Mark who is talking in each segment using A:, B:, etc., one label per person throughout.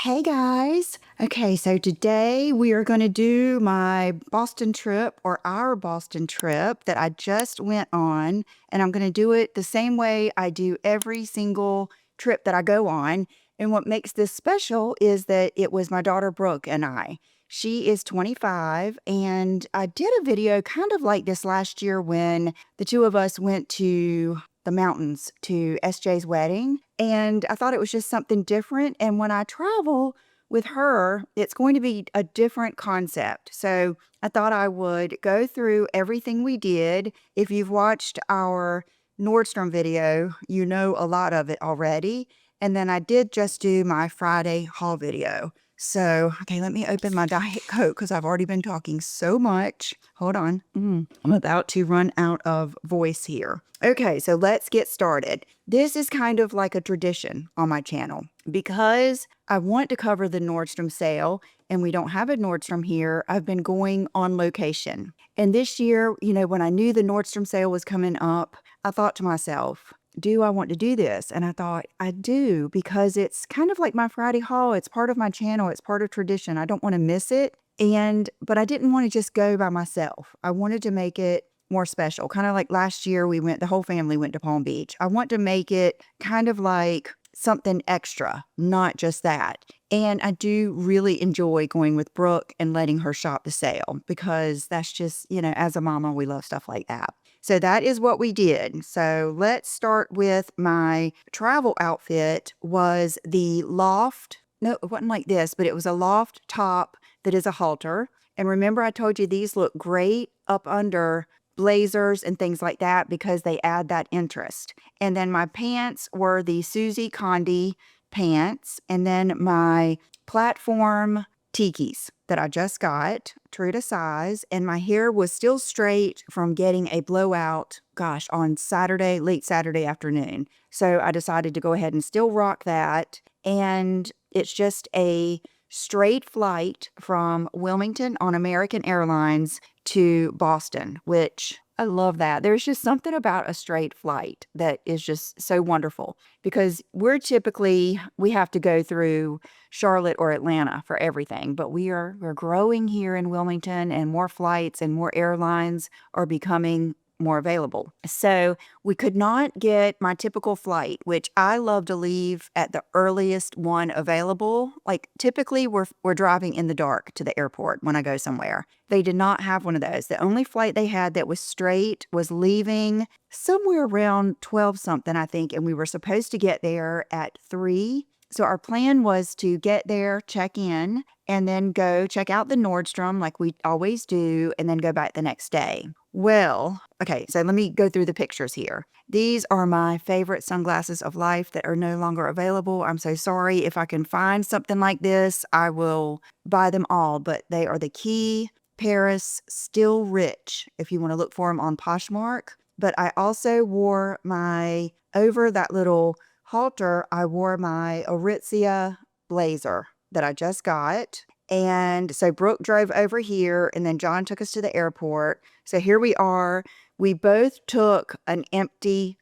A: Hey guys. Okay, so today we are going to do my Boston trip or our Boston trip that I just went on. And I'm going to do it the same way I do every single trip that I go on. And what makes this special is that it was my daughter Brooke and I. She is 25, and I did a video kind of like this last year when the two of us went to the mountains to SJ's wedding. And I thought it was just something different. And when I travel with her, it's going to be a different concept. So I thought I would go through everything we did. If you've watched our Nordstrom video, you know a lot of it already. And then I did just do my Friday haul video. So, okay, let me open my Diet Coke because I've already been talking so much. Hold on. I'm about to run out of voice here. Okay, so let's get started. This is kind of like a tradition on my channel because I want to cover the Nordstrom sale and we don't have a Nordstrom here. I've been going on location. And this year, when I knew the Nordstrom sale was coming up, I thought to myself, do I want to do this? And I thought I do because it's kind of like my Friday haul. It's part of my channel. It's part of tradition. I don't want to miss it. But I didn't want to just go by myself. I wanted to make it more special. Kind of like last year the whole family went to Palm Beach. I want to make it kind of like something extra, not just that. And I do really enjoy going with Brooke and letting her shop the sale because that's just, as a mama, we love stuff like that. So that is what we did. So let's start with my travel outfit was the loft. No, it wasn't like this, but it was a loft top that is a halter. And remember I told you these look great up under blazers and things like that because they add that interest. And then my pants were the Susie Condi pants. And then my platform tikis that I just got, true to size. And my hair was still straight from getting a blowout, on late Saturday afternoon. So I decided to go ahead and still rock that. And it's just a straight flight from Wilmington on American Airlines to Boston, which I love that. There's just something about a straight flight that is just so wonderful because we have to go through Charlotte or Atlanta for everything, but we're growing here in Wilmington and more flights and more airlines are becoming more available. So we could not get my typical flight, which I love to leave at the earliest one available. Like typically we're driving in the dark to the airport when I go somewhere. They did not have one of those. The only flight they had that was straight was leaving somewhere around 12 something, I think. And we were supposed to get there at 3. So our plan was to get there, check in, and then go check out the Nordstrom like we always do, and then go back the next day. Well, okay, so let me go through the pictures here. These are my favorite sunglasses of life that are no longer available. I'm so sorry. If I can find something like this, I will buy them all, but they are the Key Paris Still Rich, if you want to look for them on Poshmark. But I also wore over that little halter, I wore my Aritzia blazer that I just got. And so Brooke drove over here and then John took us to the airport. So here we are. We both took an empty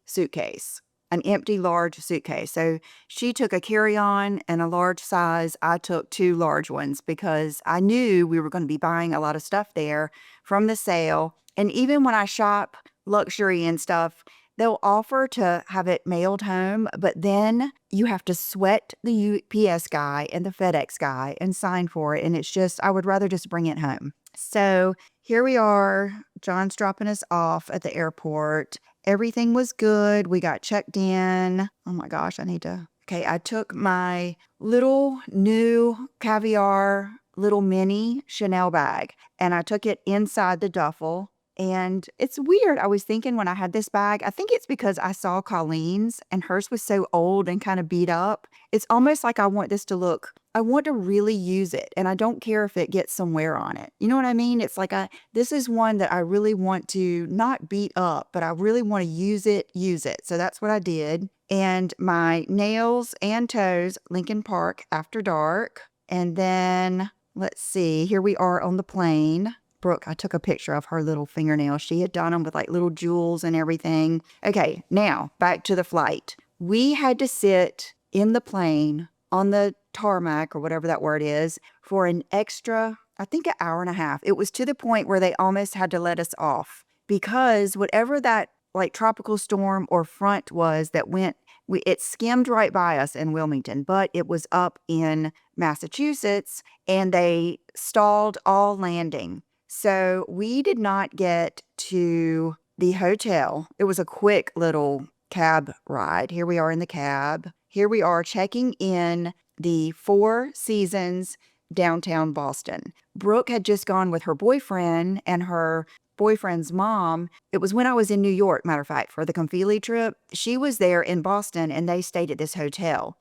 A: large suitcase. So she took a carry-on and a large size. I took 2 large ones because I knew we were going to be buying a lot of stuff there from the sale. And even when I shop luxury and stuff, they'll offer to have it mailed home, but then you have to sweat the UPS guy and the FedEx guy and sign for it. And it's just, I would rather just bring it home. So here we are. John's dropping us off at the airport. Everything was good. We got checked in. Oh my gosh, okay, I took my little new caviar, little mini Chanel bag, and I took it inside the duffel. And it's weird. I was thinking when I had this bag, I think it's because I saw Colleen's and hers was so old and kind of beat up. It's almost like I want to really use it. And I don't care if it gets some wear on it. You know what I mean? It's like this is one that I really want to not beat up, but I really want to use it. So that's what I did. And my nails and toes, Lincoln Park After Dark. And then let's see, here we are on the plane. Brooke, I took a picture of her little fingernails. She had done them with like little jewels and everything. Okay, now back to the flight. We had to sit in the plane on the tarmac or whatever that word is for an extra, I think, an hour and a half. It was to the point where they almost had to let us off because whatever that like tropical storm or front was that went, it skimmed right by us in Wilmington, but it was up in Massachusetts and they stalled all landing. So we did not get to the hotel. It was a quick little cab ride. Here we are in the cab. Here we are checking in the Four Seasons downtown Boston. Brooke had just gone with her boyfriend and her boyfriend's mom. It was when I was in New York, matter of fact, for the Confili trip. She was there in Boston and they stayed at this hotel.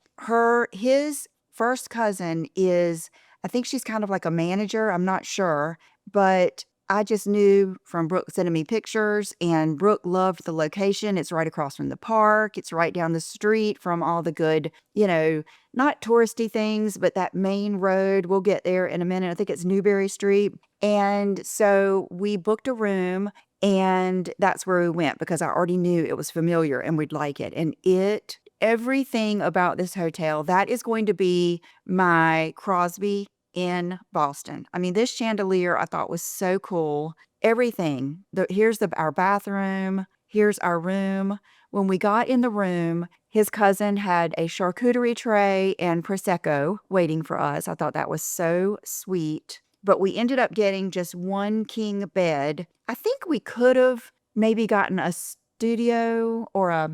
A: His first cousin is, I think she's kind of like a manager. I'm not sure, but I just knew from Brooke sending me pictures, and Brooke loved the location. It's right across from the park. It's right down the street from all the good, not touristy things, but that main road. We'll get there in a minute. I think it's Newberry Street. And so we booked a room, and that's where we went because I already knew it was familiar and we'd like it. And everything about this hotel, that is going to be my Crosby in Boston. I mean, this chandelier I thought was so cool. Everything. Here's our bathroom. Here's our room. When we got in the room, his cousin had a charcuterie tray and Prosecco waiting for us. I thought that was so sweet. But we ended up getting just one king bed. I think we could have maybe gotten a studio or a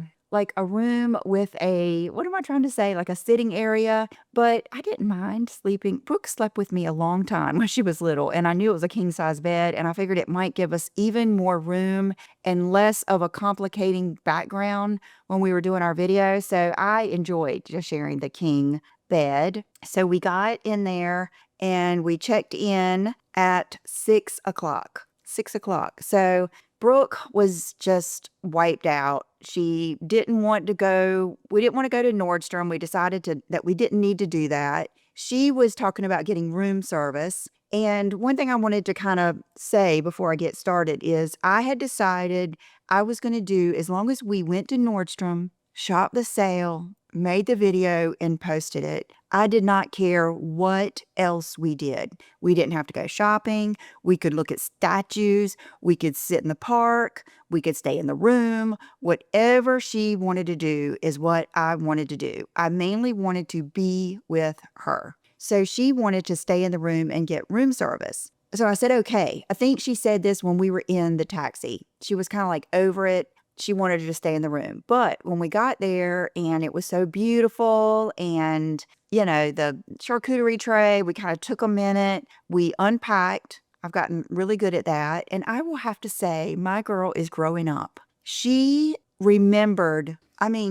A: room with like a sitting area, but I didn't mind sleeping. Brooke slept with me a long time when she was little, and I knew it was a king size bed, and I figured it might give us even more room and less of a complicating background when we were doing our video. So I enjoyed just sharing the king bed. So we got in there and we checked in at 6 o'clock. 6 o'clock. So Brooke was just wiped out. She didn't want to go. We didn't want to go to Nordstrom. We decided that we didn't need to do that. She was talking about getting room service. And one thing I wanted to kind of say before I get started is I had decided I was going to do, as long as we went to Nordstrom, shopped the sale, made the video, and posted it, I did not care what else we did. We didn't have to go shopping. We could look at statues. We could sit in the park. We could stay in the room. Whatever she wanted to do is what I wanted to do. I mainly wanted to be with her. So she wanted to stay in the room and get room service. So I said, okay. I think she said this when we were in the taxi. She was kind of like over it. She wanted to just stay in the room. But when we got there and it was so beautiful and, the charcuterie tray, we kind of took a minute. We unpacked. I've gotten really good at that. And I will have to say, my girl is growing up. She remembered,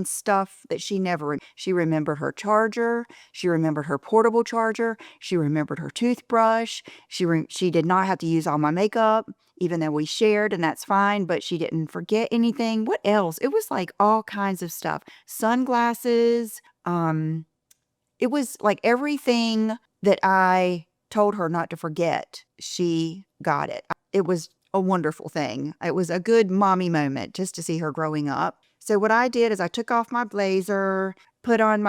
A: stuff that she remembered her charger. She remembered her portable charger. She remembered her toothbrush. She did not have to use all my makeup, even though we shared, and that's fine, but she didn't forget anything. What else? It was like all kinds of stuff. Sunglasses. It was like everything that I told her not to forget, she got it. It was a wonderful thing. It was a good mommy moment just to see her growing up. So what I did is I took off my blazer, put on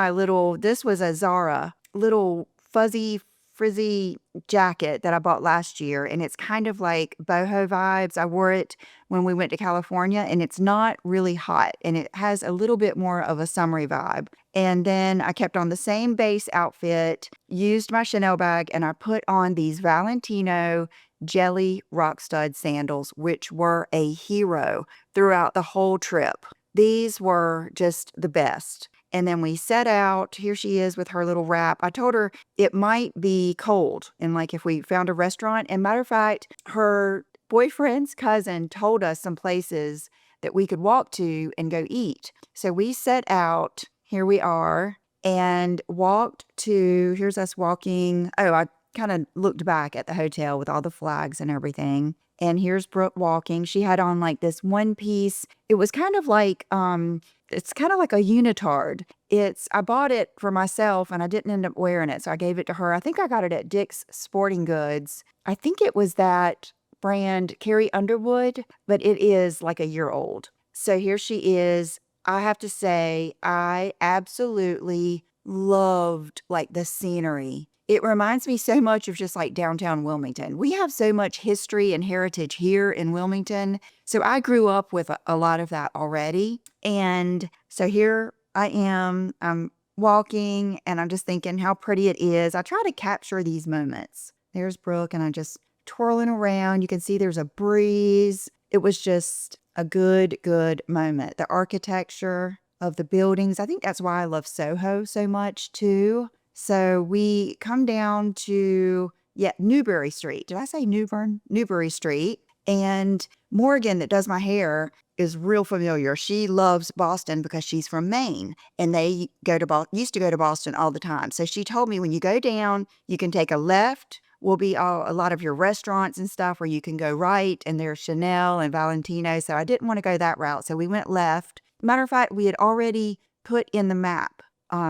A: this was a Zara, little fuzzy, frizzy jacket that I bought last year. And it's kind of like boho vibes. I wore it when we went to California, and it's not really hot. And it has a little bit more of a summery vibe. And then I kept on the same base outfit, used my Chanel bag, and I put on these Valentino jelly rock stud sandals, which were a hero throughout the whole trip. These were just the best. And then we set out. Here she is with her little wrap. I told her it might be cold, and like if we found a restaurant. And matter of fact, her boyfriend's cousin told us some places that we could walk to and go eat. So we set out. Here we are, and walked to, here's us walking. Oh, I kind of looked back at the hotel with all the flags and everything. And here's Brooke walking. She had on like this one piece. It was kind of like, it's kind of like a unitard. I bought it for myself and I didn't end up wearing it. So I gave it to her. I think I got it at Dick's Sporting Goods. I think it was that brand Carrie Underwood, but it is like a year old. So here she is. I have to say, I absolutely loved like the scenery. It reminds me so much of just like downtown Wilmington. We have so much history and heritage here in Wilmington. So I grew up with a lot of that already. And so here I am, I'm walking and I'm just thinking how pretty it is. I try to capture these moments. There's Brooke and I'm just twirling around. You can see there's a breeze. It was just a good moment. The architecture of the buildings. I think that's why I love Soho so much too. So we come down to, Newbury Street. Did I say Newbern? Newbury Street. And Morgan, that does my hair, is real familiar. She loves Boston because she's from Maine and they used to go to Boston all the time. So she told me when you go down, you can take a left. Will be a lot of your restaurants and stuff where you can go right, and there's Chanel and Valentino. So I didn't want to go that route. So we went left. Matter of fact, we had already put in the map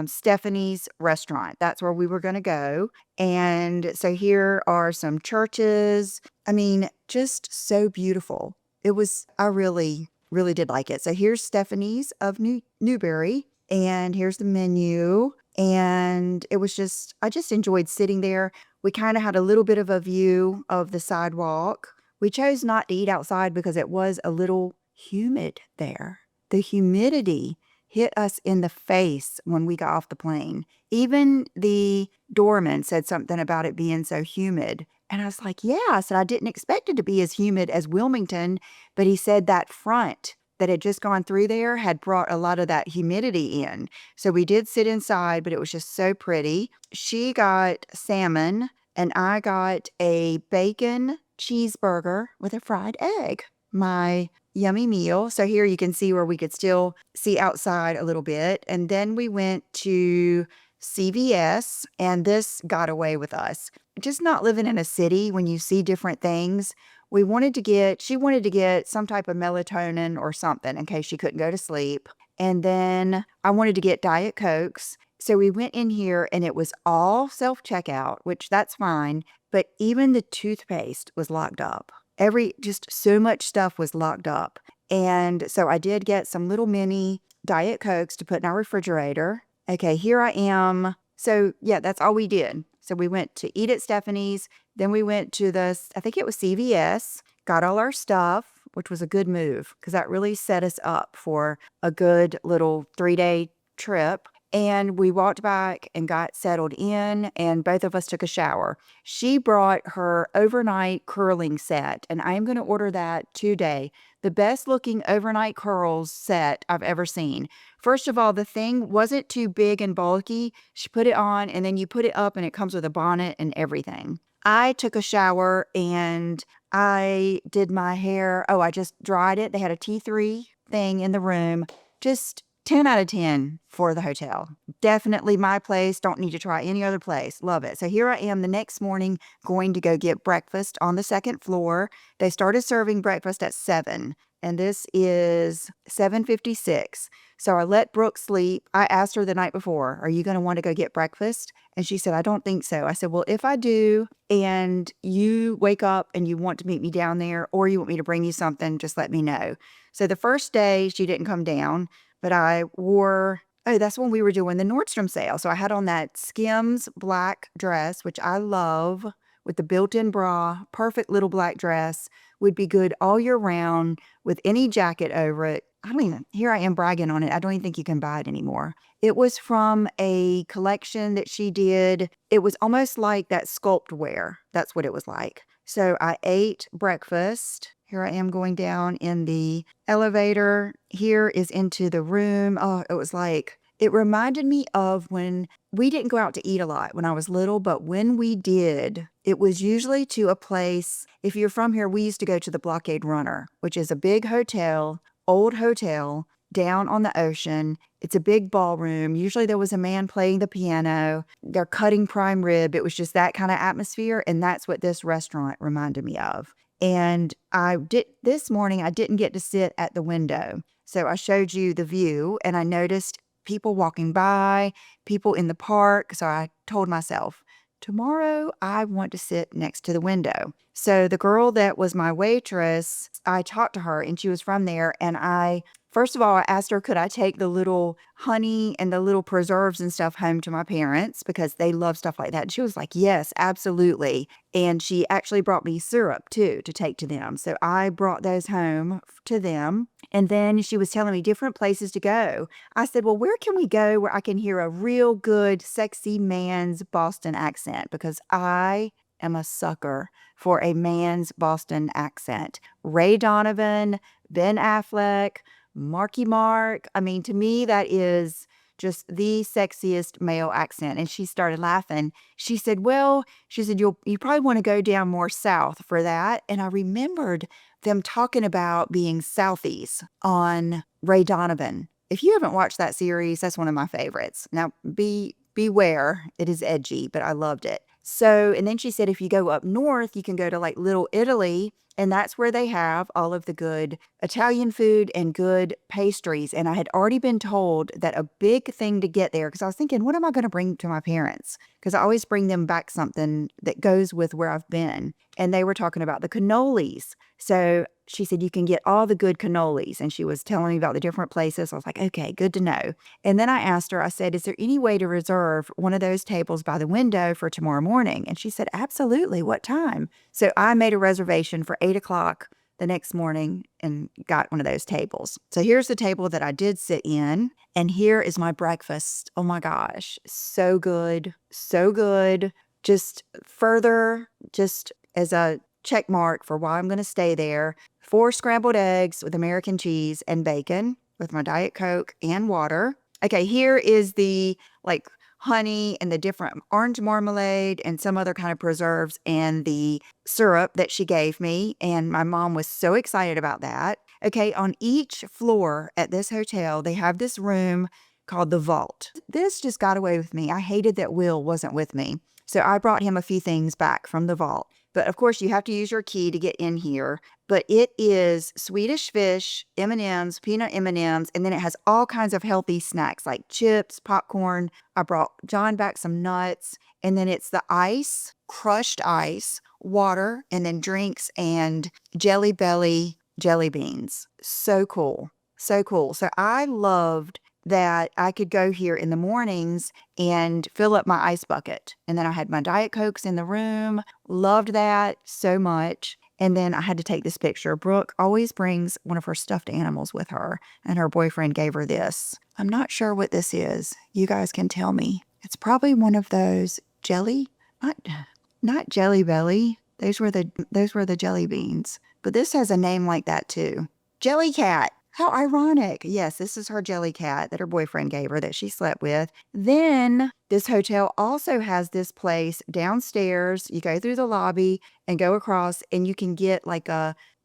A: Stephanie's restaurant. That's where we were going to go. And so here are some churches. I mean, just so beautiful. I really, really did like it. So here's Stephanie's of Newbury, and here's the menu. And I just enjoyed sitting there. We kind of had a little bit of a view of the sidewalk. We chose not to eat outside because it was a little humid there. The humidity hit us in the face when we got off the plane. Even the doorman said something about it being so humid. And I was like, yeah, I said, I didn't expect it to be as humid as Wilmington, but he said that front that had just gone through there had brought a lot of that humidity in. So we did sit inside, but it was just so pretty. She got salmon and I got a bacon cheeseburger with a fried egg. My yummy meal. So here you can see where we could still see outside a little bit. And then we went to CVS, and this got away with us. Just not living in a city when you see different things. She wanted to get some type of melatonin or something in case she couldn't go to sleep. And then I wanted to get Diet Cokes. So we went in here and it was all self-checkout, which that's fine. But even the toothpaste was locked up. Just so much stuff was locked up. And so I did get some little mini Diet Cokes to put in our refrigerator. Okay, here I am. So yeah, that's all we did. So we went to eat at Stephanie's. Then we went to I think it was CVS, got all our stuff, which was a good move because that really set us up for a good little 3-day trip. And we walked back and got settled in, and both of us took a shower. She brought her overnight curling set, and I'm going to order that today. The best looking overnight curls set I've ever seen. First of all, the thing wasn't too big and bulky. She put it on, and then you put it up, and it comes with a bonnet and everything. I took a shower, and I did my hair. Oh, I just dried it. They had a T3 thing in the room. Just 10 out of 10 for the hotel. Definitely my place. Don't need to try any other place. Love it. So here I am the next morning going to go get breakfast on the second floor. They started serving breakfast at 7, and this is 7:56. So I let Brooke sleep. I asked her the night before, are you going to want to go get breakfast? And she said, I don't think so. I said, well, if I do and you wake up and you want to meet me down there or you want me to bring you something, just let me know. So the first day she didn't come down. But that's when we were doing the Nordstrom sale. So I had on that Skims black dress, which I love, with the built-in bra. Perfect little black dress. Would be good all year round with any jacket over it. Here I am bragging on it. I don't even think you can buy it anymore. It was from a collection that she did. It was almost like that sculpt wear. That's what it was like. So I ate breakfast. Here I am going down in the elevator. Here is into the room. Oh, it reminded me of when we didn't go out to eat a lot when I was little, but when we did, it was usually to a place. If you're from here, we used to go to the Blockade Runner, which is a big hotel, old hotel down on the ocean. It's a big ballroom. Usually there was a man playing the piano. They're cutting prime rib. It was just that kind of atmosphere. And that's what this restaurant reminded me of. And this morning, I didn't get to sit at the window. So I showed you the view and I noticed people walking by, people in the park. So I told myself, tomorrow I want to sit next to the window. So the girl that was my waitress, I talked to her and she was from there. And First of all, I asked her, could I take the little honey and the little preserves and stuff home to my parents because they love stuff like that. And she was like, yes, absolutely. And she actually brought me syrup too to take to them. So I brought those home to them. And then she was telling me different places to go. I said, well, where can we go where I can hear a real good, sexy man's Boston accent? Because I am a sucker for a man's Boston accent. Ray Donovan, Ben Affleck, Marky Mark. I mean, to me, that is just the sexiest male accent. And she started laughing. She said, well, she said, you probably want to go down more south for that. And I remembered them talking about being Southies on Ray Donovan. If you haven't watched that series, that's one of my favorites. Now, beware, it is edgy, but I loved it. So, and then she said, if you go up north, you can go to like Little Italy, and that's where they have all of the good Italian food and good pastries. And I had already been told that a big thing to get there, because I was thinking, what am I going to bring to my parents? Because I always bring them back something that goes with where I've been. And they were talking about the cannolis. So she said, you can get all the good cannolis. And she was telling me about the different places. I was like, okay, good to know. And then I asked her, I said, is there any way to reserve one of those tables by the window for tomorrow morning? And she said, absolutely. What time? So I made a reservation for 8 o'clock the next morning and got one of those tables. So here's the table that I did sit in. And here is my breakfast. Oh my gosh. So good. So good. Just further, just as a check mark for why I'm going to stay there, 4 scrambled eggs with American cheese and bacon with my Diet Coke and water. Okay, here is the like honey and the different orange marmalade and some other kind of preserves and the syrup that she gave me. And my mom was so excited about that. Okay, on each floor at this hotel, they have this room called the Vault. This just got away with me. I hated that Will wasn't with me. So I brought him a few things back from the Vault. But of course, you have to use your key to get in here. But it is Swedish fish, M&Ms, peanut M&Ms, and then it has all kinds of healthy snacks like chips, popcorn. I brought John back some nuts. And then it's the ice, crushed ice, water, and then drinks and Jelly Belly jelly beans. So cool. So cool. So I loved that I could go here in the mornings and fill up my ice bucket. And then I had my Diet Cokes in the room. Loved that so much. And then I had to take this picture. Brooke always brings one of her stuffed animals with her, and her boyfriend gave her this. I'm not sure what this is. You guys can tell me. It's probably one of those not Jelly Belly. Those were the jelly beans. But this has a name like that too. Jelly Cat. How ironic. Yes, this is her jelly cat that her boyfriend gave her that she slept with. Then this hotel also has this place downstairs. You go through the lobby and go across, and you can get like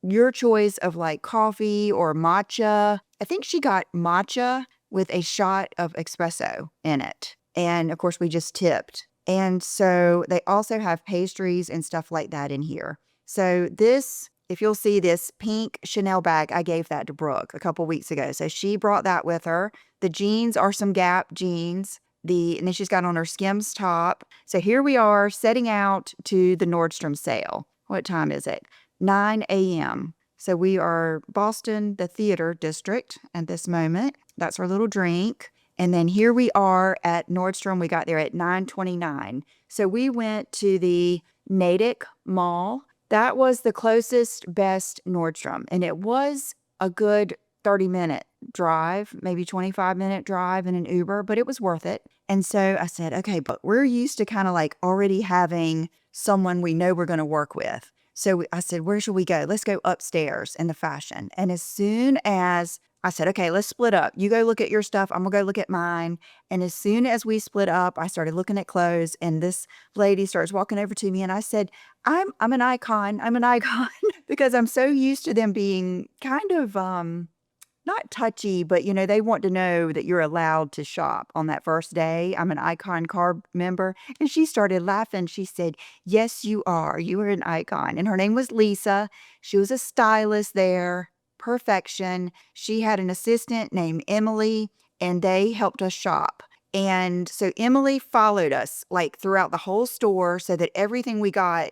A: your choice of like coffee or matcha. I think she got matcha with a shot of espresso in it. And of course, we just tipped. And so they also have pastries and stuff like that in here. So this, if you'll see this pink Chanel bag, I gave that to Brooke a couple weeks ago. So she brought that with her. The jeans are some Gap jeans. And then she's got on her Skims top. So here we are setting out to the Nordstrom sale. What time is it? 9 a.m. So we are Boston, the theater district at this moment. That's our little drink. And then here we are at Nordstrom. We got there at 9:29. So we went to the Natick Mall. That was the closest, best Nordstrom. And it was a good 30-minute drive, maybe 25-minute drive in an Uber, but it was worth it. And so I said, okay, but we're used to kind of like already having someone we know we're going to work with. So I said, where should we go? Let's go upstairs in the fashion. And as soon as I said, okay, let's split up. You go look at your stuff. I'm going to go look at mine. And as soon as we split up, I started looking at clothes, and this lady starts walking over to me, and I said, I'm an icon. I'm an icon because I'm so used to them being kind of, not touchy, but they want to know that you're allowed to shop on that first day. I'm an Icon card member. And she started laughing. She said, yes, you are. You are an icon. And her name was Lisa. She was a stylist there. Perfection. She had an assistant named Emily, and they helped us shop. And so Emily followed us like throughout the whole store so that everything we got,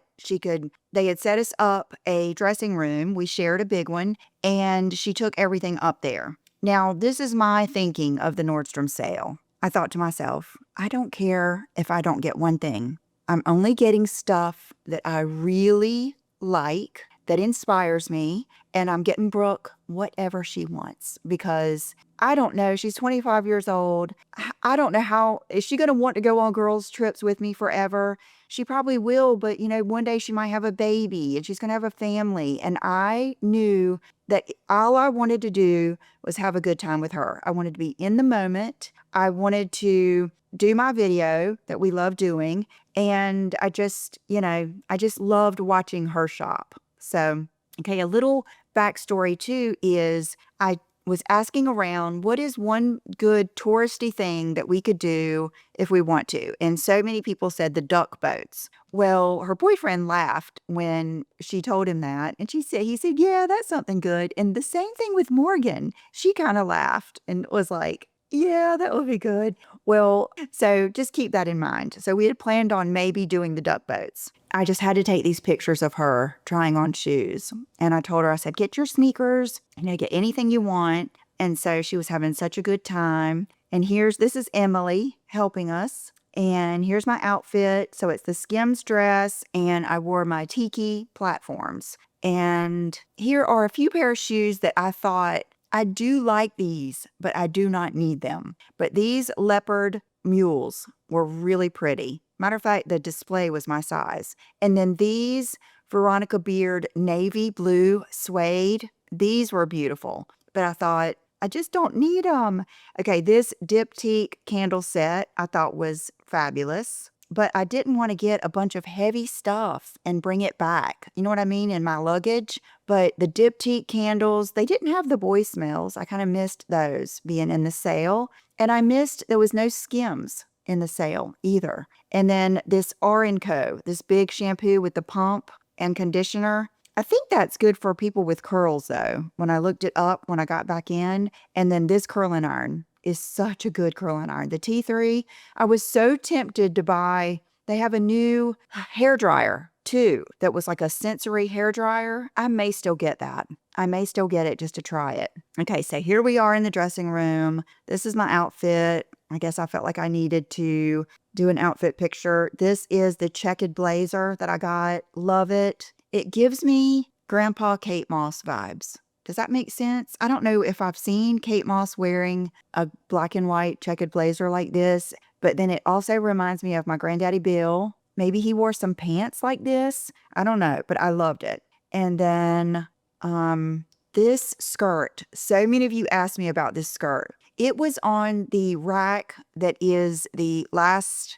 A: they had set us up a dressing room. We shared a big one, and she took everything up there. Now, this is my thinking of the Nordstrom sale. I thought to myself, I don't care if I don't get one thing. I'm only getting stuff that I really like, that inspires me, and I'm getting Brooke whatever she wants because I don't know. She's 25 years old. I don't know how, is she going to want to go on girls' trips with me forever? She probably will, but one day she might have a baby and she's going to have a family. And I knew that all I wanted to do was have a good time with her. I wanted to be in the moment. I wanted to do my video that we love doing. And I just loved watching her shop. So, okay, a little backstory too is I was asking around what is one good touristy thing that we could do if we want to. And so many people said the duck boats. Well, her boyfriend laughed when she told him that. And he said, yeah, that's something good. And the same thing with Morgan. She kind of laughed and was like, yeah, that would be good. Well, so just keep that in mind. So we had planned on maybe doing the duck boats. I just had to take these pictures of her trying on shoes. And I told her, I said, get your sneakers, get anything you want. And so she was having such a good time. And this is Emily helping us. And here's my outfit. So it's the Skims dress, and I wore my Tiki platforms. And here are a few pair of shoes that I thought, I do like these, but I do not need them. But these leopard mules were really pretty. Matter of fact, the display was my size. And then these Veronica Beard navy blue suede, these were beautiful. But I thought, I just don't need them. Okay, this diptyque candle set I thought was fabulous. But I didn't want to get a bunch of heavy stuff and bring it back. You know what I mean? In my luggage. But the diptyque candles, they didn't have the boy smells. I kind of missed those being in the sale. And I missed there was no Skims in the sale either. And then this R&Co, this big shampoo with the pump and conditioner. I think that's good for people with curls though. When I looked it up when I got back in. And then this curling iron is such a good curling iron. The T3, I was so tempted to buy, they have a new hair dryer too that was like a sensory hair dryer. I may still get that. I may still get it just to try it. Okay, so here we are in the dressing room. This is my outfit. I guess I felt like I needed to do an outfit picture. This is the checkered blazer that I got. Love it. It gives me Grandpa Kate Moss vibes. Does that make sense? I don't know if I've seen Kate Moss wearing a black and white checkered blazer like this, but then it also reminds me of my granddaddy Bill. Maybe he wore some pants like this. I don't know, but I loved it. And then this skirt. So many of you asked me about this skirt. It was on the rack that is the last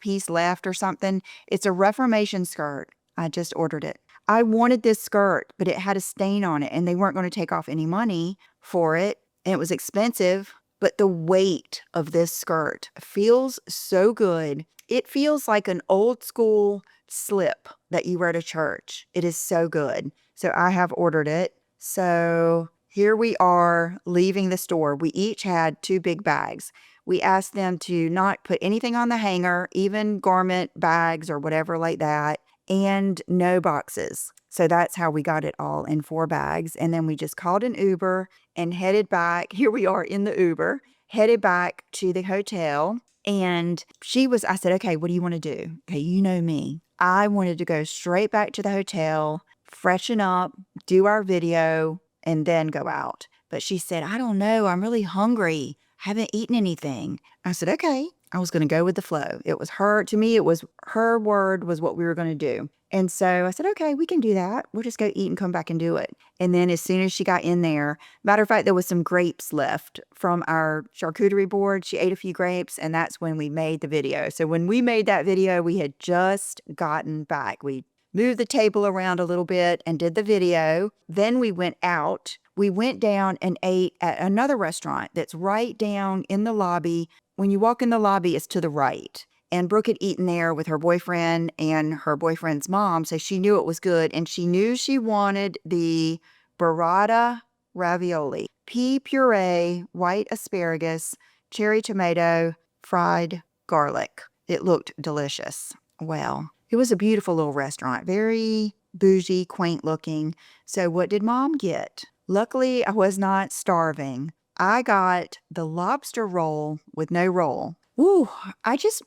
A: piece left or something. It's a Reformation skirt. I just ordered it. I wanted this skirt, but it had a stain on it and they weren't going to take off any money for it. And it was expensive, but the weight of this skirt feels so good. It feels like an old school slip that you wear to church. It is so good. So I have ordered it. So here we are leaving the store. We each had 2 big bags. We asked them to not put anything on the hanger, even garment bags or whatever like that, and no boxes. So that's how we got it all in 4 bags. And then we just called an Uber and headed back. Here we are in the Uber, headed back to the hotel. And I said, okay, what do you want to do? Okay, you know me. I wanted to go straight back to the hotel, freshen up, do our video, and then go out. But she said, I don't know. I'm really hungry. Haven't eaten anything. I said, okay. I was going to go with the flow. It was her word was what we were going to do. And so I said, okay, we can do that. We'll just go eat and come back and do it. And then as soon as she got in there, matter of fact, there was some grapes left from our charcuterie board. She ate a few grapes, and that's when we made the video. So when we made that video, we had just gotten back. We moved the table around a little bit and did the video. Then we went out. We went down and ate at another restaurant that's right down in the lobby. When you walk in the lobby, it's to the right. And Brooke had eaten there with her boyfriend and her boyfriend's mom, so she knew it was good. And she knew she wanted the burrata ravioli, pea puree, white asparagus, cherry tomato, fried garlic. It looked delicious. Well, it was a beautiful little restaurant, very bougie, quaint looking. So what did Mom get? Luckily, I was not starving. I got the lobster roll with no roll. Ooh,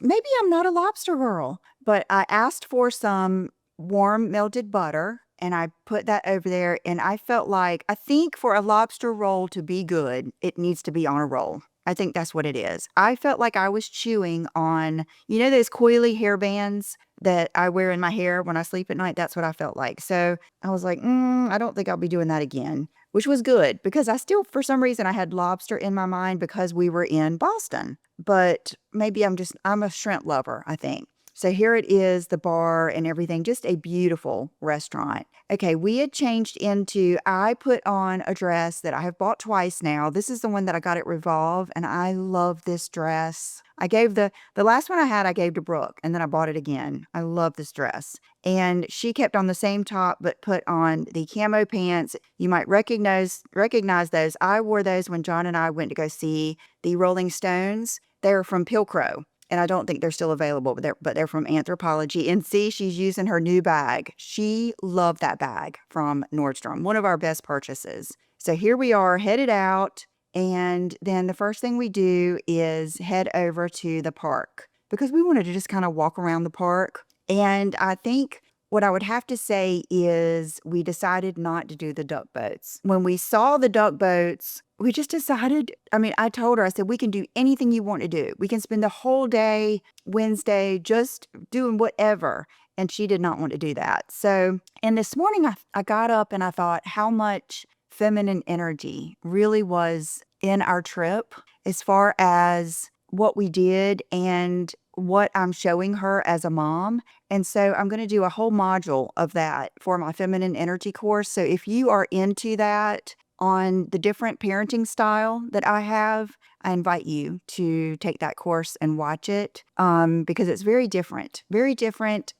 A: maybe I'm not a lobster girl, but I asked for some warm melted butter and I put that over there. And I felt like, I think for a lobster roll to be good, it needs to be on a roll. I think that's what it is. I felt like I was chewing on, those coily hair bands that I wear in my hair when I sleep at night? That's what I felt like. So I was like, I don't think I'll be doing that again, which was good because I still, for some reason, I had lobster in my mind because we were in Boston. But maybe I'm a shrimp lover, I think. So here it is, the bar and everything, just a beautiful restaurant. Okay, we had changed into, I put on a dress that I have bought twice now. This is the one that I got at Revolve, and I love this dress. I gave the last one I had, I gave to Brooke, and then I bought it again. I love this dress. And she kept on the same top, but put on the camo pants. You might recognize those. I wore those when John and I went to go see the Rolling Stones. They're from Pilcrow. And I don't think they're still available, but they're from Anthropologie. And see, she's using her new bag. She loved that bag from Nordstrom, one of our best purchases. So here we are headed out. And then the first thing we do is head over to the park because we wanted to just kind of walk around the park. And I think what I would have to say is we decided not to do the duck boats. When we saw the duck boats, we just decided, I told her, I said, we can do anything you want to do. We can spend the whole day, Wednesday, just doing whatever. And she did not want to do that. So, and this morning I got up and I thought how much feminine energy really was in our trip as far as what we did and what I'm showing her as a mom. And so I'm going to do a whole module of that for my feminine energy course. So if you are into that on the different parenting style that I have, I invite you to take that course and watch it because it's very different.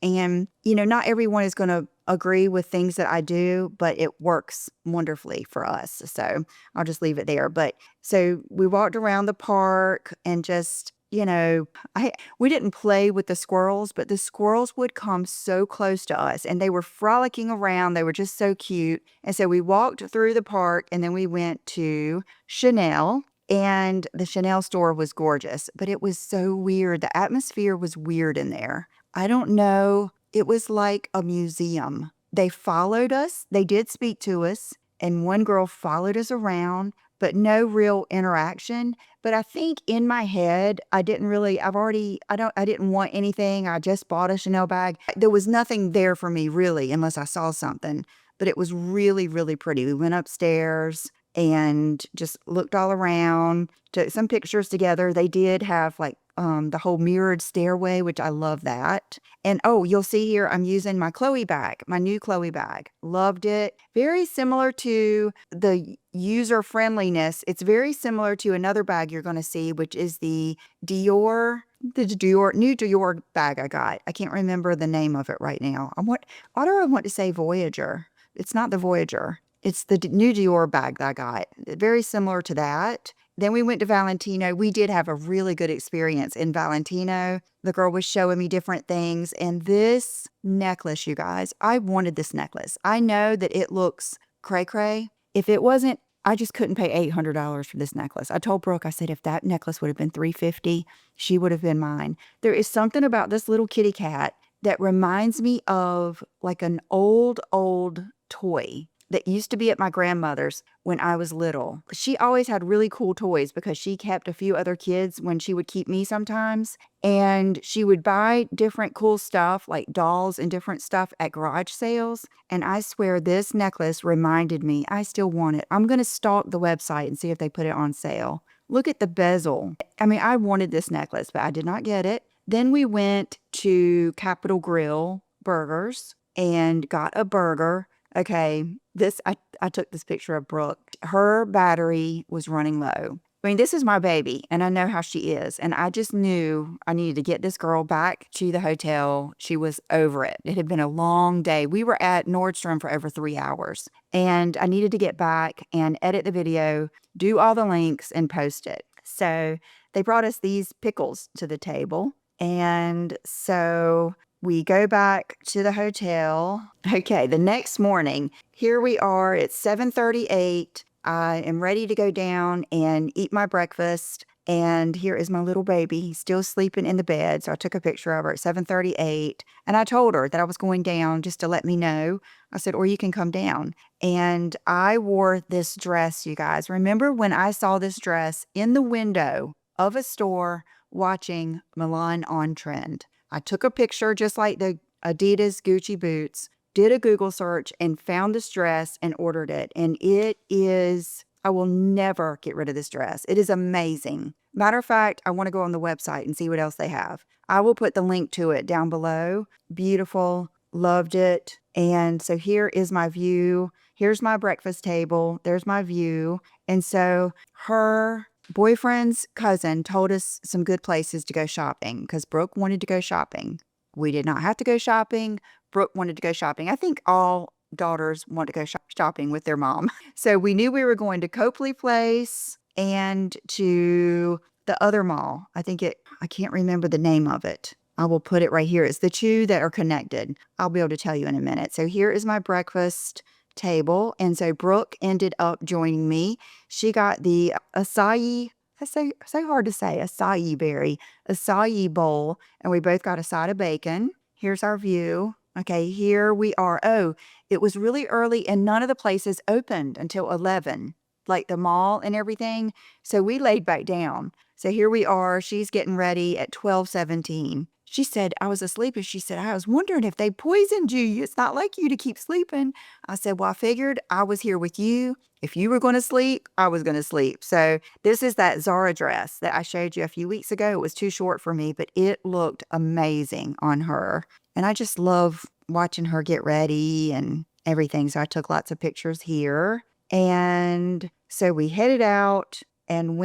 A: And, not everyone is going to agree with things that I do, but it works wonderfully for us. So I'll just leave it there. But so we walked around the park and just, we didn't play with the squirrels, but the squirrels would come so close to us and they were frolicking around. They were just so cute. And so we walked through the park and then we went to Chanel. And the Chanel store was gorgeous, but it was so weird. The atmosphere was weird in there. I don't know. It was like a museum. They followed us. They did speak to us. And one girl followed us around, but no real interaction. But I think in my head, I didn't want anything. I just bought a Chanel bag. There was nothing there for me really, unless I saw something. But it was really, really pretty. We went upstairs and just looked all around, took some pictures together. They did have like the whole mirrored stairway, which I love that. And oh, you'll see here, I'm using my Chloe bag, my new Chloe bag. Loved it. Very similar to the user friendliness. It's very similar to another bag you're going to see, which is the new Dior bag I got. I can't remember the name of it right now. Why do I want to say Voyager? It's not the Voyager. It's the new Dior bag that I got. Very similar to that. Then we went to Valentino. We did have a really good experience in Valentino. The girl was showing me different things. And this necklace, you guys, I wanted this necklace. I know that it looks cray-cray. If it wasn't, I just couldn't pay $800 for this necklace. I told Brooke, I said, if that necklace would have been $350, she would have been mine. There is something about this little kitty cat that reminds me of like an old toy that used to be at my grandmother's when I was little. She always had really cool toys because she kept a few other kids when she would keep me sometimes. And she would buy different cool stuff like dolls and different stuff at garage sales. And I swear this necklace reminded me, I still want it. I'm going to stalk the website and see if they put it on sale. Look at the bezel. I wanted this necklace, but I did not get it. Then we went to Capitol Grill Burgers and got a burger. Okay, I took this picture of Brooke. Her battery was running low. This is my baby, and I know how she is. And I just knew I needed to get this girl back to the hotel. She was over it. It had been a long day. We were at Nordstrom for over 3 hours. And I needed to get back and edit the video, do all the links, and post it. So they brought us these pickles to the table. And so we go back to the hotel. Okay, the next morning, here we are. It's 7:38. I am ready to go down and eat my breakfast. And here is my little baby. He's still sleeping in the bed. So I took a picture of her at 7:38. And I told her that I was going down just to let me know. I said, or you can come down. And I wore this dress, you guys. Remember when I saw this dress in the window of a store watching Milan on Trend? I took a picture just like the Adidas Gucci boots, did a Google search and found this dress and ordered it. And it is, I will never get rid of this dress. It is amazing. Matter of fact, I want to go on the website and see what else they have. I will put the link to it down below. Beautiful. Loved it. And so here is my view. Here's my breakfast table. There's my view. And so her boyfriend's cousin told us some good places to go shopping because Brooke wanted to go shopping. We did not have to go shopping. Brooke wanted to go shopping. I think all daughters want to go shopping with their mom. So we knew we were going to Copley Place and to the other mall. I can't remember the name of it. I will put it right here. It's the two that are connected. I'll be able to tell you in a minute. So here is my breakfast table. And so Brooke ended up joining me. She got the acai, that's so hard to say, acai bowl. And we both got a side of bacon. Here's our view. Okay, here we are. Oh, it was really early and none of the places opened until 11, like the mall and everything. So we laid back down. So here we are. She's getting ready at 12:17. She said, I was asleep. And she said, I was wondering if they poisoned you. It's not like you to keep sleeping. I said, well, I figured I was here with you. If you were going to sleep, I was going to sleep. So this is that Zara dress that I showed you a few weeks ago. It was too short for me, but it looked amazing on her. And I just love watching her get ready and everything. So I took lots of pictures here. And so we headed out and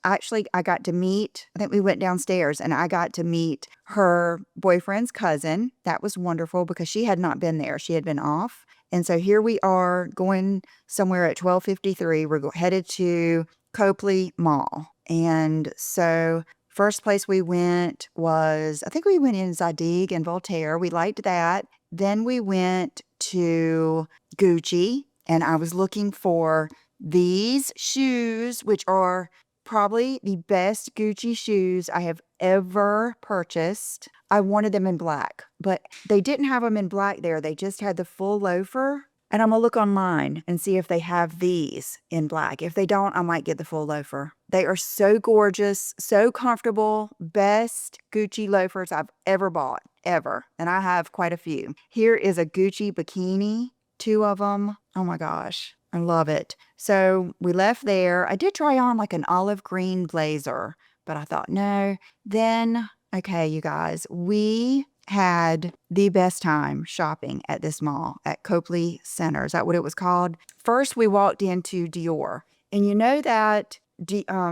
A: I got to meet, I think we went downstairs and I got to meet her boyfriend's cousin. That was wonderful because she had not been there. She had been off. And so here we are going somewhere at 12:53. We're headed to Copley Mall. And so first place we went was, I think we went in Zadig and Voltaire. We liked that. Then we went to Gucci and I was looking for these shoes, which are probably the best Gucci shoes I have ever purchased. I wanted them in black, but they didn't have them in black there. They just had the full loafer. And I'm going to look online and see if they have these in black. If they don't, I might get the full loafer. They are so gorgeous, so comfortable. Best Gucci loafers I've ever bought, ever. And I have quite a few. Here is a Gucci bikini, 2 of them. Oh my gosh. I love it. So we left there. I did try on like an olive green blazer, but I thought, no. Then, okay, you guys, we had the best time shopping at this mall at Copley Center. Is that what it was called? First, we walked into Dior. And you know that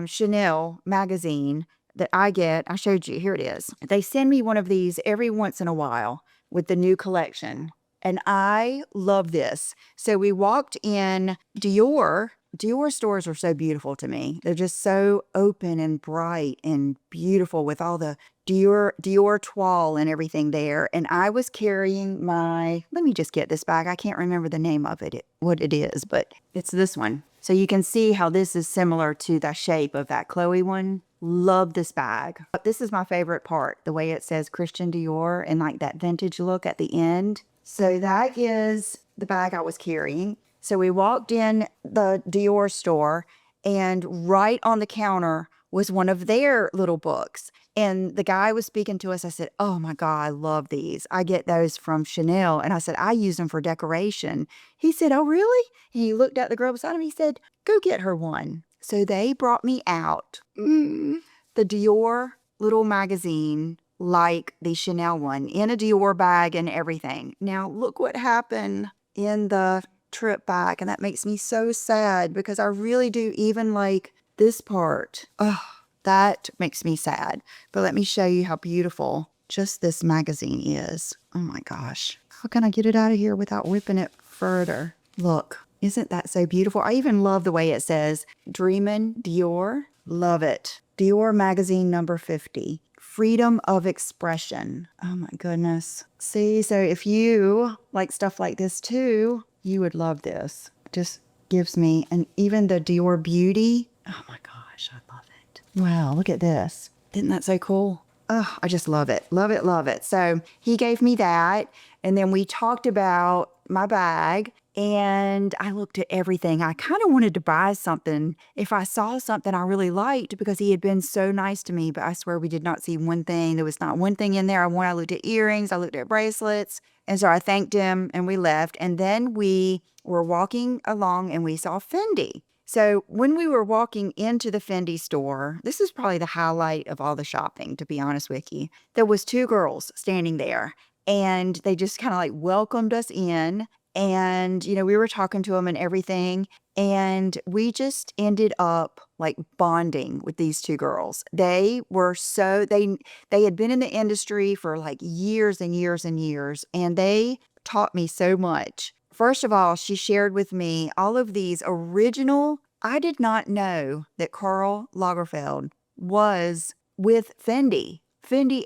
A: Chanel magazine that I get, I showed you, here it is. They send me one of these every once in a while with the new collection. And I love this. So we walked in Dior. Dior stores are so beautiful to me. They're just so open and bright and beautiful with all the Dior toile and everything there. And I was carrying let me just get this bag. I can't remember the name of it, what it is, but it's this one. So you can see how this is similar to the shape of that Chloe one. Love this bag. This is my favorite part, the way it says Christian Dior and like that vintage look at the end. So that is the bag I was carrying. So we walked in the Dior store and right on the counter was one of their little books. And the guy was speaking to us. I said, oh my God, I love these. I get those from Chanel. And I said, I use them for decoration. He said, oh, really? And he looked at the girl beside him. He said, go get her one. So they brought me out the Dior little magazine, like the Chanel one, in a Dior bag and everything. Now, look what happened in the trip back. And that makes me so sad because I really do even like this part. Oh, that makes me sad. But let me show you how beautiful just this magazine is. Oh my gosh. How can I get it out of here without whipping it further? Look, isn't that so beautiful? I even love the way it says Dreamin' Dior. Love it. Dior magazine number 50. freedom of expression. Oh my goodness. See, so if you like stuff like this too, you would love this. Just gives me, and even the Dior Beauty. Oh my gosh, I love it. Wow, look at this. Isn't that so cool? Oh, I just love it. Love it, love it. So he gave me that. And then we talked about my bag. And I looked at everything. I kind of wanted to buy something if I saw something I really liked because he had been so nice to me. But I swear we did not see one thing. There was not one thing in there I wanted. I looked at earrings. I looked at bracelets. And so I thanked him and we left. And then we were walking along and we saw Fendi. So when we were walking into the Fendi store, this is probably the highlight of all the shopping, to be honest with you. There was two girls standing there and they just kind of like welcomed us in. And, you know, we were talking to them and everything. And we just ended up like bonding with these two girls. They were they had been in the industry for like years and years and years. And they taught me so much. First of all, she shared with me all of these original. I did not know that Karl Lagerfeld was with Fendi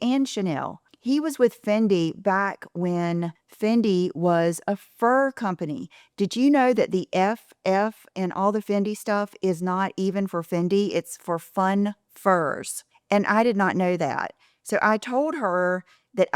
A: and Chanel. He was with Fendi back when Fendi was a fur company. Did you know that the FF and all the Fendi stuff is not even for Fendi? It's for fun furs. And I did not know that. So I told her that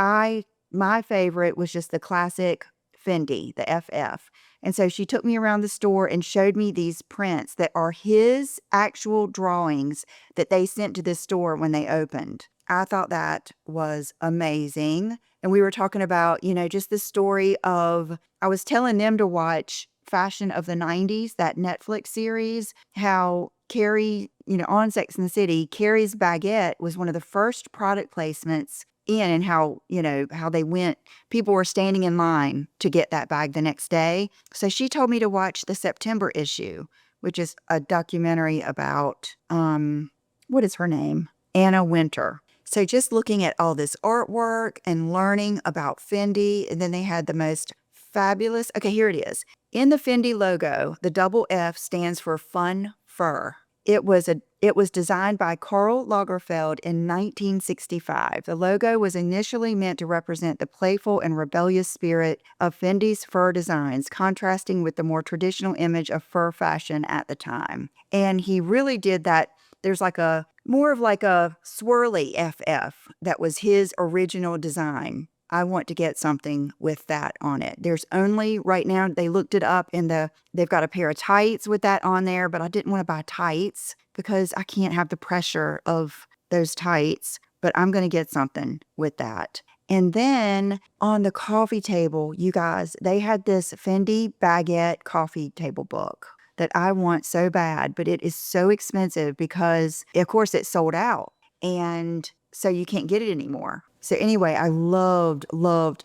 A: my favorite was just the classic Fendi, the FF. And so she took me around the store and showed me these prints that are his actual drawings that they sent to this store when they opened. I thought that was amazing. And we were talking about, you know, just the story of, I was telling them to watch Fashion of the 90s, that Netflix series, how Carrie, you know, on Sex and the City, Carrie's baguette was one of the first product placements in, and how, you know, how they went, people were standing in line to get that bag the next day. So she told me to watch the September issue, which is a documentary about, what is her name? Anna Wintour. So just looking at all this artwork and learning about Fendi, and then they had the most fabulous, okay, here it is. In the Fendi logo, the double F stands for fun fur. It was designed by Karl Lagerfeld in 1965. The logo was initially meant to represent the playful and rebellious spirit of Fendi's fur designs, contrasting with the more traditional image of fur fashion at the time. And he really did that. There's like a more of like a swirly FF that was his original design. I want to get something with that on it. There's only right now, they looked it up in they've got a pair of tights with that on there, but I didn't want to buy tights because I can't have the pressure of those tights, but I'm going to get something with that. And then on the coffee table, you guys, they had this Fendi baguette coffee table book that I want so bad, but it is so expensive because, of course, it's sold out. And so you can't get it anymore. So anyway, I loved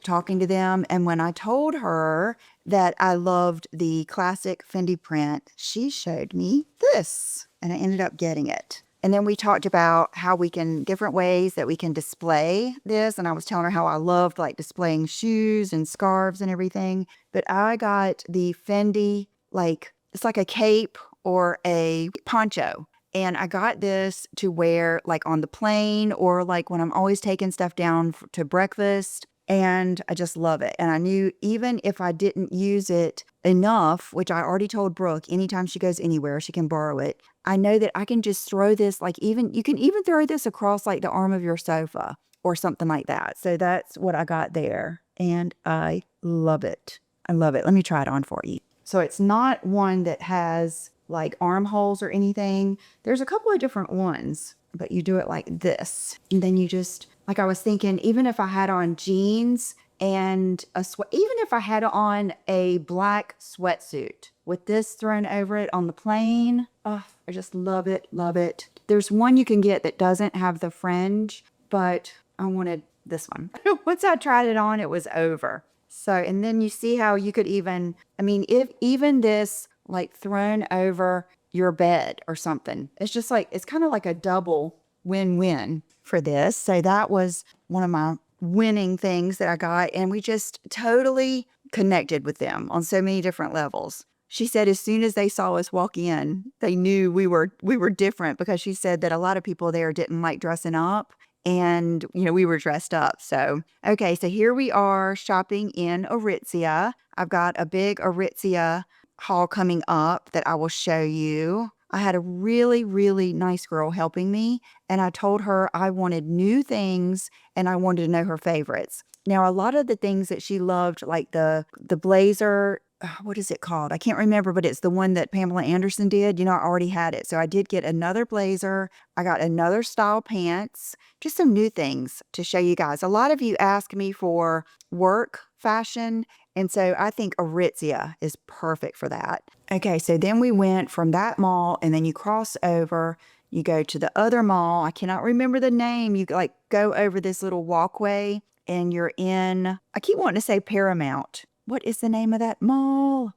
A: talking to them. And when I told her that I loved the classic Fendi print, she showed me this, and I ended up getting it. And then we talked about how different ways that we can display this. And I was telling her how I loved like displaying shoes and scarves and everything. But I got the Fendi, like, it's like a cape or a poncho. And I got this to wear like on the plane or like when I'm always taking stuff down to breakfast. And I just love it. And I knew even if I didn't use it enough, which I already told Brooke, anytime she goes anywhere, she can borrow it. I know that I can just throw this, like you can even throw this across like the arm of your sofa or something like that. So that's what I got there. And I love it. I love it. Let me try it on for you. So it's not one that has like armholes or anything. There's a couple of different ones, but you do it like this. And then you just, like I was thinking, even if I had on jeans and even if I had on a black sweatsuit with this thrown over it on the plane, oh, I just love it, love it. There's one you can get that doesn't have the fringe, but I wanted this one. Once I tried it on, it was over. So, and then you see how you could even, I mean, if even this like thrown over your bed or something, it's just like, it's kind of like a double win-win for this. So that was one of my winning things that I got. And we just totally connected with them on so many different levels. She said as soon as they saw us walk in, they knew we were different because she said that a lot of people there didn't like dressing up. and, we were dressed up. So, okay, so here we are shopping in Aritzia. I've got a big Aritzia haul coming up that I will show you. I had a really, really nice girl helping me, and I told her I wanted new things and I wanted to know her favorites. Now, a lot of the things that she loved, like the blazer, what is it called? I can't remember, but it's the one that Pamela Anderson did. I already had it. So I did get another blazer. I got another style pants, just some new things to show you guys. A lot of you ask me for work fashion, and so I think Aritzia is perfect for that. Okay, so then we went from that mall, and then you cross over, you go to the other mall. I cannot remember the name. You like go over this little walkway, and you're in, I keep wanting to say Paramount. What is the name of that mall?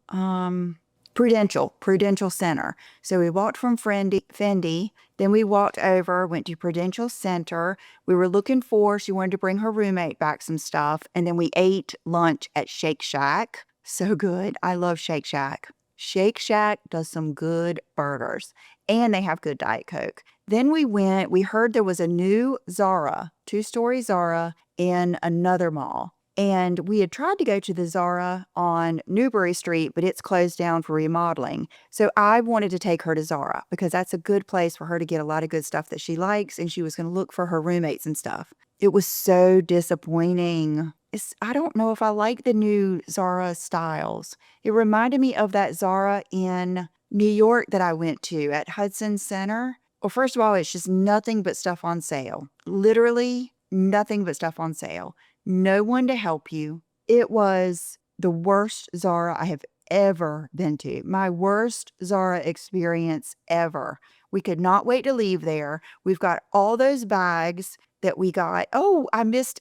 A: Prudential Center. So we walked from Fendi, then we walked over, went to Prudential Center. We were looking for, she wanted to bring her roommate back some stuff, and then we ate lunch at Shake Shack. So good. I love Shake Shack. Shake Shack does some good burgers, and they have good Diet Coke. Then we heard there was a new Zara, 2-story Zara in another mall. And we had tried to go to the Zara on Newbury Street, but it's closed down for remodeling. So I wanted to take her to Zara because that's a good place for her to get a lot of good stuff that she likes, and she was going to look for her roommates and stuff. It was so disappointing. I don't know if I like the new Zara styles. It reminded me of that Zara in New York that I went to at Hudson Center. Well, first of all, it's just nothing but stuff on sale. Literally nothing but stuff on sale. No one to help you. It was the worst Zara I have ever been to. My worst Zara experience ever. We could not wait to leave there. We've got all those bags that we got. Oh, I missed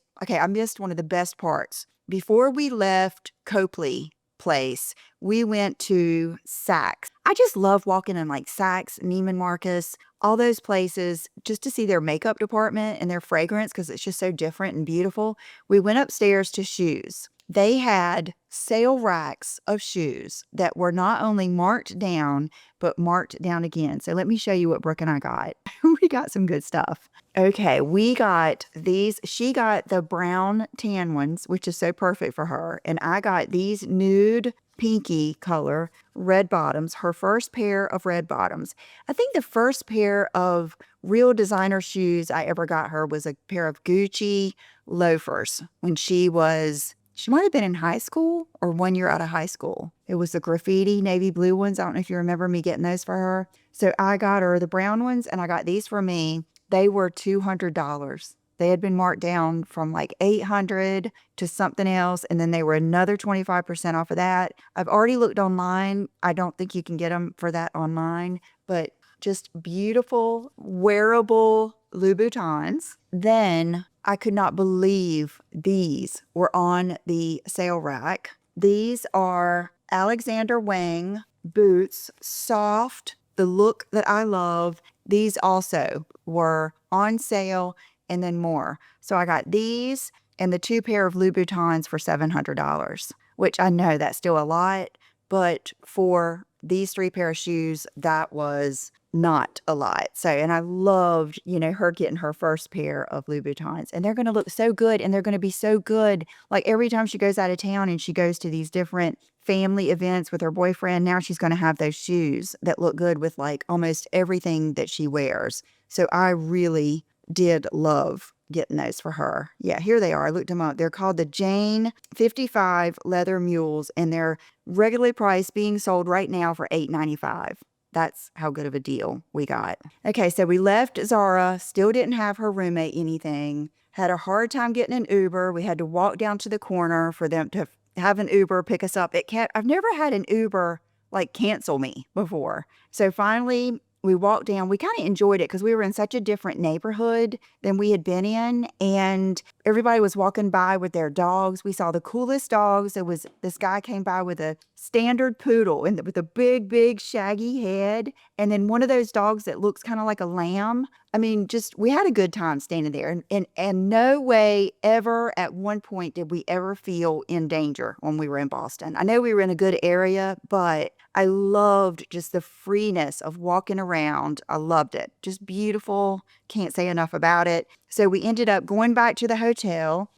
A: one of the best parts. Before we left Copley Place, we went to Saks. I just love walking in like Saks, Neiman Marcus, all those places just to see their makeup department and their fragrance because it's just so different and beautiful. We went upstairs to shoes. They had sale racks of shoes that were not only marked down, but marked down again. So let me show you what Brooke and I got. We got some good stuff. Okay, we got these. She got the brown tan ones, which is so perfect for her. And I got these nude pinky color red bottoms, her first pair of red bottoms. I think the first pair of real designer shoes I ever got her was a pair of Gucci loafers when she might have been in high school or 1 year out of high school. It was the graffiti navy blue ones. I don't know if you remember me getting those for her. So I got her the brown ones, and I got these for me. They were $200. They had been marked down from like $800 to something else, and then they were another 25% off of that. I've already looked online. I don't think you can get them for that online, but just beautiful, wearable Louboutins. Then I could not believe these were on the sale rack. These are Alexander Wang boots, soft, the look that I love. These also were on sale and then more. So I got these and the 2 pair of Louboutins for $700, which I know that's still a lot, but for these 3 pair of shoes, that was not a lot. So, and I loved, her getting her first pair of Louboutins, and they're going to look so good, and they're going to be so good. Like every time she goes out of town and she goes to these different family events with her boyfriend, now she's going to have those shoes that look good with like almost everything that she wears. So I really did love getting those for her. Yeah, here they are. I looked them up. They're called the Jane 55 leather mules, and they're regularly priced, being sold right now for $8.95. That's how good of a deal we got. Okay, so we left Zara, still didn't have her roommate anything, had a hard time getting an Uber. We had to walk down to the corner for them to have an Uber pick us up. I've never had an Uber like cancel me before. So finally, we walked down. We kind of enjoyed it because we were in such a different neighborhood than we had been in. And everybody was walking by with their dogs. We saw the coolest dogs. This guy came by with a standard poodle and with a big, big shaggy head. And then one of those dogs that looks kind of like a lamb. I mean, we had a good time standing there. And no way ever at one point did we ever feel in danger when we were in Boston. I know we were in a good area, but I loved just the freeness of walking around. I loved it. Just beautiful. Can't say enough about it. So we ended up going back to the hotel.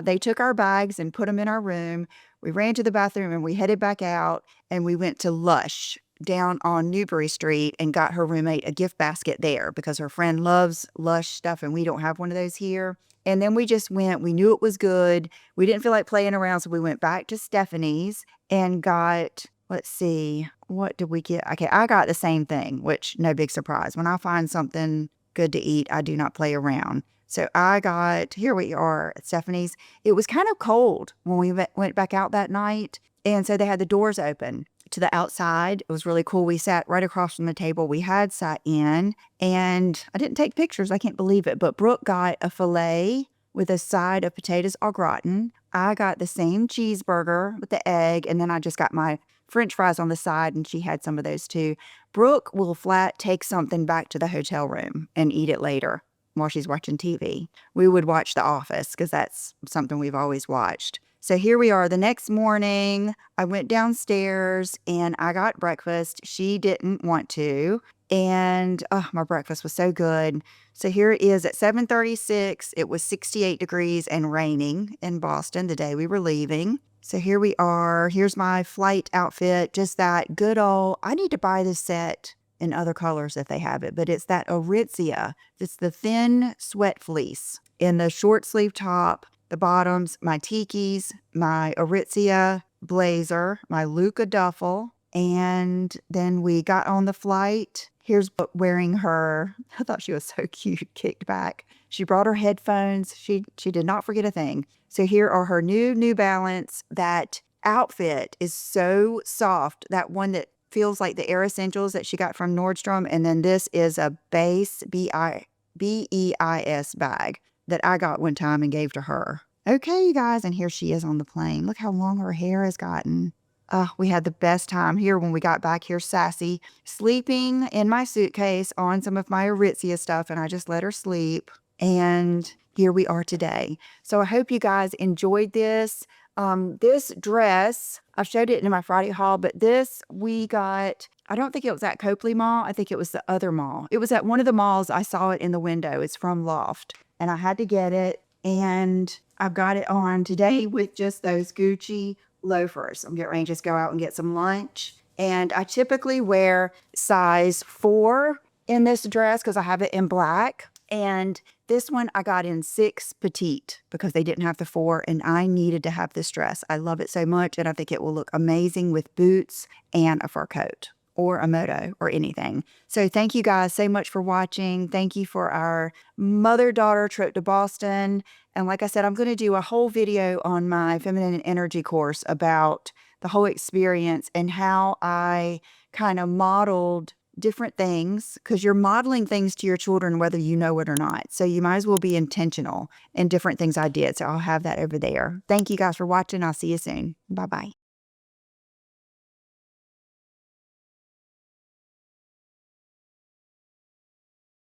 A: They took our bags and put them in our room. We ran to the bathroom and we headed back out and we went to Lush down on Newbury Street and got her roommate a gift basket there because her friend loves Lush stuff and we don't have one of those here. And then we just went. We knew it was good. We didn't feel like playing around, so we went back to Stephanie's and got, let's see, what did we get? Okay, I got the same thing, which no big surprise. When I find something good to eat, I do not play around. So I got, here we are at Stephanie's. It was kind of cold when we went back out that night. And so they had the doors open to the outside. It was really cool. We sat right across from the table we had sat in. And I didn't take pictures. I can't believe it. But Brooke got a filet with a side of potatoes au gratin. I got the same cheeseburger with the egg. And then I just got my French fries on the side. And she had some of those too. Brooke will flat take something back to the hotel room and eat it later while she's watching TV. We would watch The Office because that's something we've always watched. So here we are the next morning. I went downstairs and I got breakfast. She didn't want to. And my breakfast was so good. So here it is at 7:36. It was 68 degrees and raining in Boston the day we were leaving. So here we are. Here's my flight outfit. Just that good old, I need to buy this set in other colors if they have it, but it's that Aritzia. It's the thin sweat fleece in the short sleeve top, the bottoms, my tikis, my Aritzia blazer, my Luca duffel, and then we got on the flight. Here's wearing her, I thought she was so cute, kicked back. She brought her headphones. She did not forget a thing. So here are her New Balance. That outfit is so soft. That one that feels like the Air Essentials that she got from Nordstrom. And then this is a base BEIS bag that I got one time and gave to her. Okay, you guys, and here she is on the plane. Look how long her hair has gotten. We had the best time here when we got back here. Sassy, sleeping in my suitcase on some of my Aritzia stuff, and I just let her sleep. And here we are today. So I hope you guys enjoyed this. This dress, I've showed it in my Friday haul, but this we got, I don't think it was at Copley Mall. I think it was the other mall. It was at one of the malls. I saw it in the window. It's from Loft. And I had to get it. And I've got it on today with just those Gucci loafers. I'm getting ready to just go out and get some lunch. And I typically wear size 4 in this dress because I have it in black. And this one I got in 6 petite because they didn't have the 4 and I needed to have this dress. I love it so much and I think it will look amazing with boots and a fur coat or a moto or anything. So thank you guys so much for watching. Thank you for our mother-daughter trip to Boston. And like I said, I'm going to do a whole video on my feminine energy course about the whole experience and how I kind of modeled different things, because you're modeling things to your children whether you know it or not. So you might as well be intentional in different things I did. So I'll have that over there. Thank you guys for watching. I'll see you soon. Bye-bye.